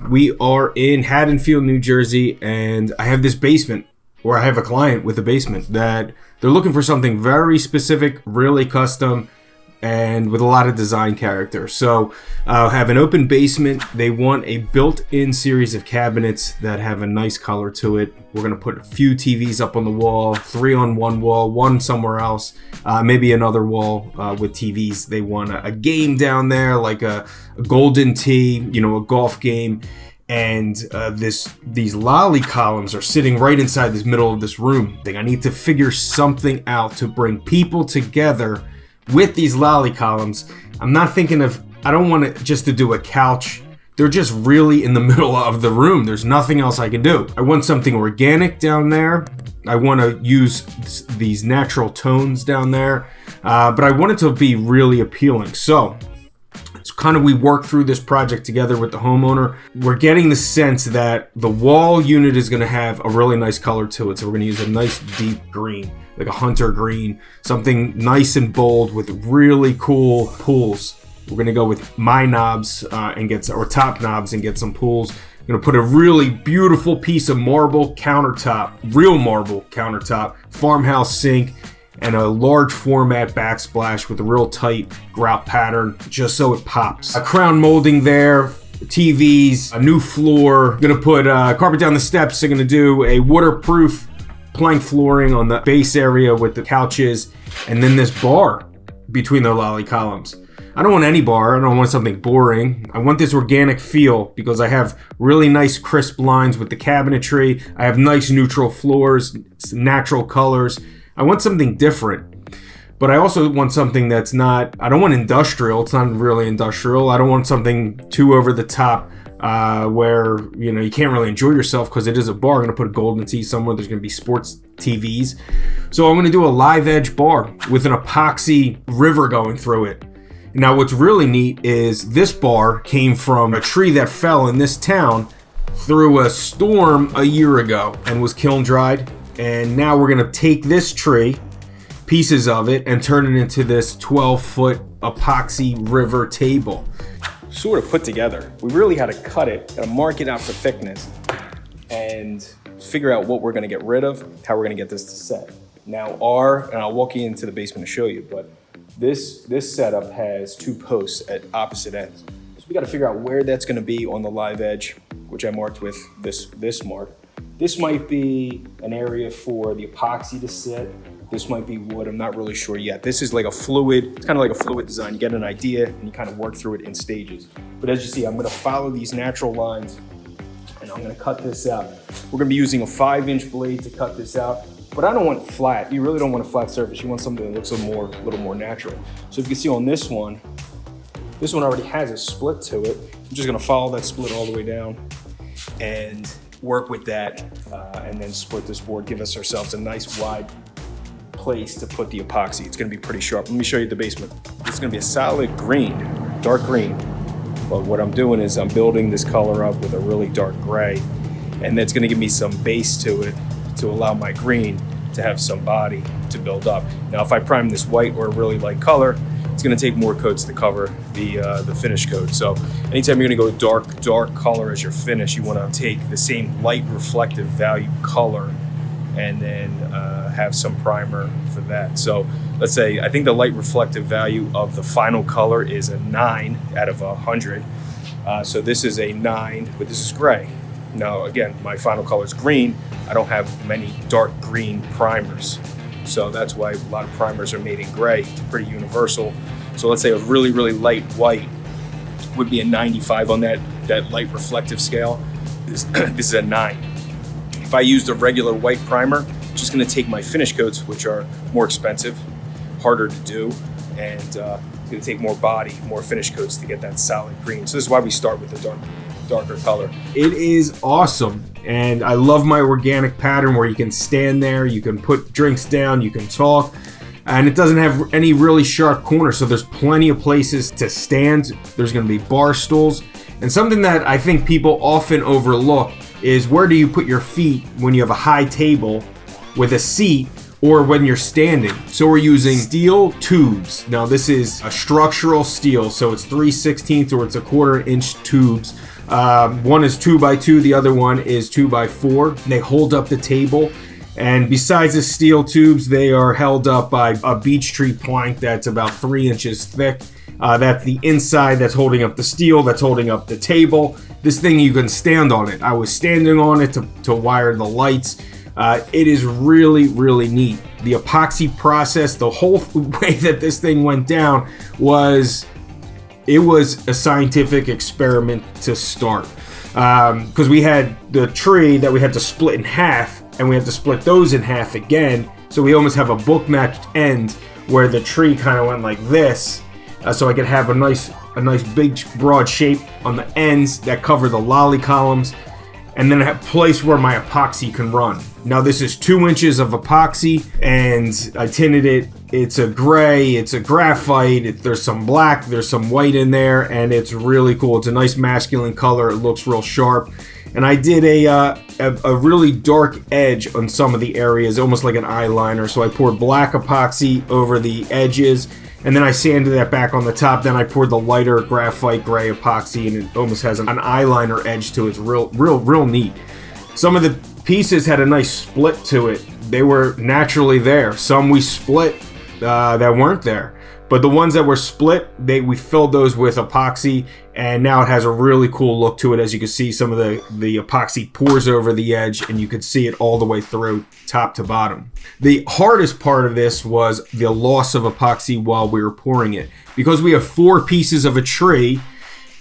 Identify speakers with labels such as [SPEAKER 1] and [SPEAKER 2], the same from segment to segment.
[SPEAKER 1] We are in Haddonfield, New Jersey, and I have this basement, or I have a client with a basement that they're looking for something very specific, really custom, and with a lot of design character. So have an open basement. They want a built-in series of cabinets that have a nice color to it. We're going to put a few TVs up on the wall, 3 on one wall, 1 somewhere else, maybe another wall with TVs. They want a game down there, like a golden tee, a golf game. And these lolly columns are sitting right inside this middle of this room. I need to figure something out to bring people together with these lolly columns. I'm not thinking I don't want it just to do a couch. They're just really in the middle of the room. There's nothing else I can do. I want something organic down there. I want to use these natural tones down there. But I want it to be really appealing. So it's kind of, we work through this project together with the homeowner. We're getting the sense that the wall unit is going to have a really nice color to it. So we're going to use a nice deep green, like a hunter green, something nice and bold with really cool pools. We're going to go with my knobs or top knobs and get some pools. I'm going to put a really beautiful piece of marble countertop, real marble countertop, farmhouse sink, and a large format backsplash with a real tight grout pattern, just so it pops. A crown molding there, TVs, a new floor. I'm gonna put carpet down the steps. I'm gonna do a waterproof plank flooring on the base area with the couches, and then this bar between the lolly columns. I don't want any bar. I don't want something boring. I want this organic feel because I have really nice crisp lines with the cabinetry. I have nice neutral floors, natural colors. I want something different, but I also want something that's not, I don't want industrial. It's not really industrial. I don't want something too over the top where, you can't really enjoy yourself because it is a bar. I'm going to put a golden tee somewhere. There's going to be sports TVs. So I'm going to do a live edge bar with an epoxy river going through it. Now, what's really neat is this bar came from a tree that fell in this town through a storm a year ago and was kiln dried. And now we're going to take this tree, pieces of it, and turn it into this 12-foot epoxy river table.
[SPEAKER 2] Sort of put together. We really had to cut it, got to mark it out for thickness, and figure out what we're going to get rid of, how we're going to get this to set. Now and I'll walk you into the basement to show you, but this setup has 2 posts at opposite ends. So we got to figure out where that's going to be on the live edge, which I marked with this mark. This might be an area for the epoxy to sit. This might be wood, I'm not really sure yet. This is like it's kind of like a fluid design. You get an idea and you kind of work through it in stages. But as you see, I'm gonna follow these natural lines and I'm gonna cut this out. We're gonna be using a 5-inch blade to cut this out, but I don't want flat. You really don't want a flat surface. You want something that looks a little more natural. So if you can see on this one already has a split to it. I'm just gonna follow that split all the way down and work with that and then split this board, give ourselves a nice wide place to put the epoxy. It's gonna be pretty sharp. Let me show you the basement. It's gonna be a solid green, dark green. But what I'm doing is I'm building this color up with a really dark gray, and that's gonna give me some base to it to allow my green to have some body to build up. Now, if I prime this white or a really light color, it's gonna take more coats to cover the finish coat. So anytime you're gonna go dark color as your finish, you wanna take the same light reflective value color and then have some primer for that. So let's say, I think the light reflective value of the final color is a 9 out of 100. So this is a 9, but this is gray. Now, again, my final color is green. I don't have many dark green primers. So that's why a lot of primers are made in gray. It's pretty universal. So let's say a really, really light white would be a 95 on that light reflective scale. This is a 9. If I used a regular white primer, it's just gonna take my finish coats, which are more expensive, harder to do, and it's gonna take more body, more finish coats to get that solid green. So this is why we start with the darker color.
[SPEAKER 1] It is awesome. And I love my organic pattern where you can stand there, you can put drinks down, you can talk, and it doesn't have any really sharp corners. So there's plenty of places to stand. There's gonna be bar stools. And something that I think people often overlook is, where do you put your feet when you have a high table with a seat, or when you're standing? So we're using steel tubes. Now this is a structural steel, so it's 3/16 or it's a 1/4 inch tubes. One is 2x2, the other one is 2x4. They hold up the table. And besides the steel tubes, they are held up by a beech tree plank that's about 3 inches thick. That's the inside that's holding up the steel, that's holding up the table. This thing, you can stand on it. I was standing on it to wire the lights. It is really, really neat. The epoxy process, the whole way that this thing went down was a scientific experiment to start. Because we had the tree that we had to split in half, and we had to split those in half again. So we almost have a book matched end where the tree kind of went like this. So I could have a nice big broad shape on the ends that cover the lolly columns, and then a place where my epoxy can run. Now this is 2 inches of epoxy, and I tinted it. It's a gray, it's a graphite, there's some black, there's some white in there, and it's really cool. It's a nice masculine color, it looks real sharp. And I did a really dark edge on some of the areas, almost like an eyeliner. So I poured black epoxy over the edges, and then I sanded that back on the top. Then I poured the lighter graphite gray epoxy, and it almost has an eyeliner edge to it. It's real neat. Some of the pieces had a nice split to it. They were naturally there. Some we split that weren't there. But the ones that were split, we filled those with epoxy, and now it has a really cool look to it. As you can see, some of the epoxy pours over the edge, and you could see it all the way through, top to bottom. The hardest part of this was the loss of epoxy while we were pouring it. Because we have 4 pieces of a tree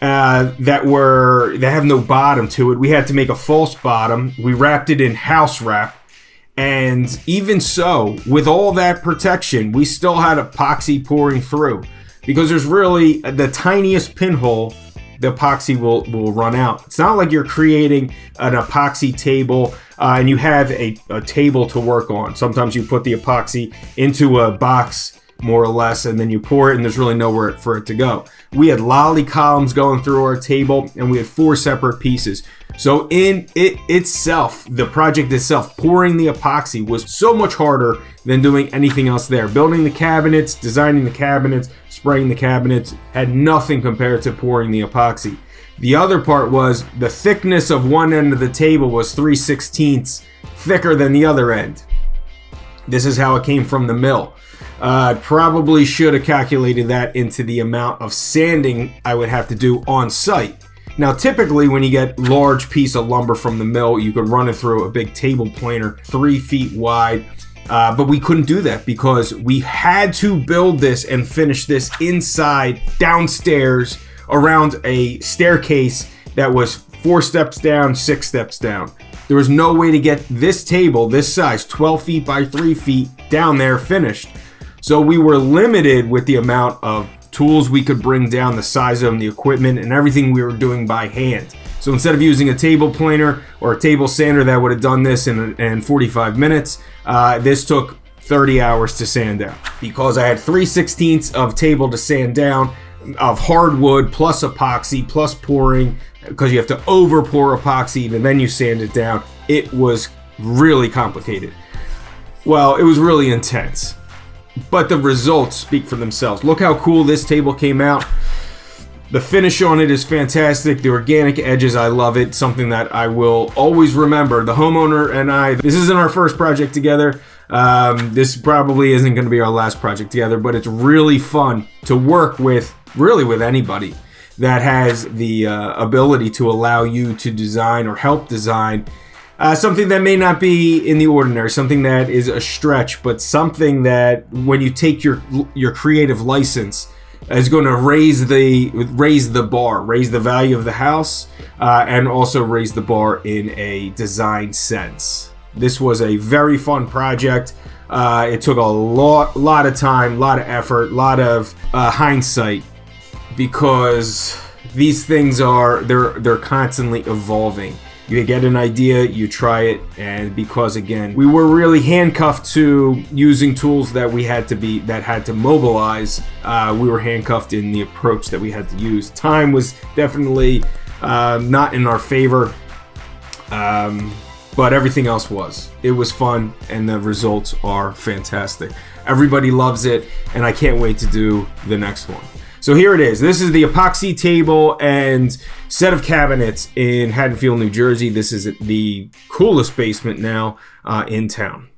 [SPEAKER 1] that have no bottom to it, we had to make a false bottom. We wrapped it in house wrap. And even so, with all that protection, we still had epoxy pouring through, because there's really the tiniest pinhole, the epoxy will run out. It's not like you're creating an epoxy table and you have a table to work on. Sometimes you put the epoxy into a box, more or less, and then you pour it, and there's really nowhere for it to go. We had lolly columns going through our table, and we had 4 separate pieces. So in it itself, the project itself, pouring the epoxy was so much harder than doing anything else there. Building the cabinets, designing the cabinets, spraying the cabinets had nothing compared to pouring the epoxy. The other part was the thickness of one end of the table was 3/16 thicker than the other end. This is how it came from the mill. Probably should have calculated that into the amount of sanding I would have to do on site. Now, typically when you get large piece of lumber from the mill, you could run it through a big table planer 3 feet wide. But we couldn't do that because we had to build this and finish this inside, downstairs, around a staircase that was 4 steps down, 6 steps down. There was no way to get this table, this size, 12 feet by 3 feet, down there finished. So we were limited with the amount of tools we could bring down, the size of them, the equipment, and everything we were doing by hand. So instead of using a table planer or a table sander that would have done this in 45 minutes, this took 30 hours to sand down. Because I had 3/16 of table to sand down, of hardwood plus epoxy plus pouring, because you have to over pour epoxy and then you sand it down. It was really complicated. Well, it was really intense. But the results speak for themselves. Look how cool this table came out. The finish on it is fantastic. The organic edges, I love it. Something that I will always remember. The homeowner and I, this isn't our first project together. This probably isn't going to be our last project together, but it's really fun to work with, really with anybody that has the ability to allow you to design or help design something that may not be in the ordinary, something that is a stretch, but something that when you take your creative license is going to raise the bar, raise the value of the house, and also raise the bar in a design sense. This was a very fun project. It took a lot of time, a lot of effort, a lot of hindsight, because these things they're constantly evolving. You get an idea, you try it, and because again, we were really handcuffed to using tools that had to mobilize. We were handcuffed in the approach that we had to use. Time was definitely not in our favor, but everything else was. It was fun, and the results are fantastic. Everybody loves it, and I can't wait to do the next one. So here it is. This is the epoxy table and set of cabinets in Haddonfield, New Jersey. This is the coolest basement now in town.